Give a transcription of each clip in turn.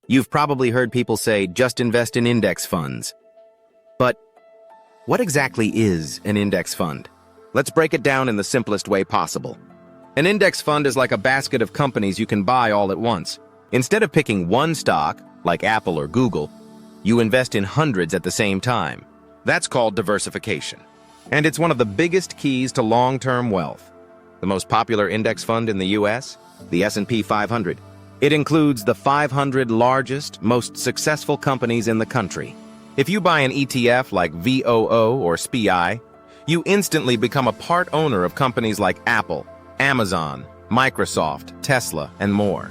You've probably heard people say, just invest in index funds. But what exactly is an index fund? Let's break it down in the simplest way possible. An index fund is like a basket of companies you can buy all at once. Instead of picking one stock, like Apple or Google, you invest in hundreds at the same time. That's called diversification. And it's one of the biggest keys to long-term wealth. The most popular index fund in the US, the S&P 500. It includes the 500 largest, most successful companies in the country. If you buy an ETF like VOO or SPI, you instantly become a part owner of companies like Apple, Amazon, Microsoft, Tesla, and more.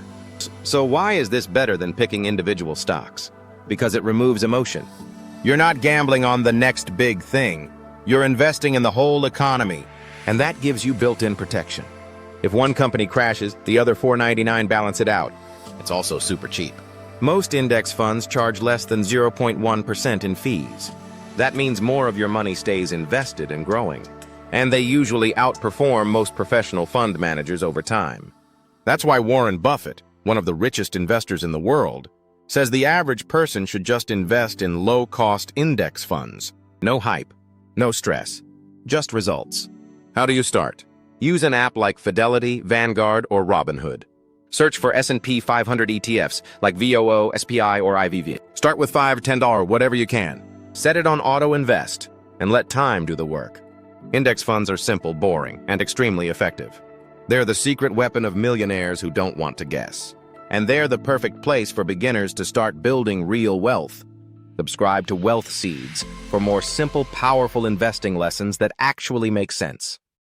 So why is this better than picking individual stocks? Because it removes emotion. You're not gambling on the next big thing. You're investing in the whole economy, and that gives you built-in protection. If one company crashes, the other 499 balance it out. It's also super cheap. Most index funds charge less than 0.1% in fees. That means more of your money stays invested and growing. And they usually outperform most professional fund managers over time. That's why Warren Buffett, one of the richest investors in the world, says the average person should just invest in low-cost index funds. No hype, no stress, just results. How do you start? Use an app like Fidelity, Vanguard, or Robinhood. Search for S&P 500 ETFs like VOO, SPI, or IVV. Start with $5 or $10, whatever you can. Set it on auto invest and let time do the work. Index funds are simple, boring, and extremely effective. They're the secret weapon of millionaires who don't want to guess. And they're the perfect place for beginners to start building real wealth. Subscribe to Wealth Seeds for more simple, powerful investing lessons that actually make sense.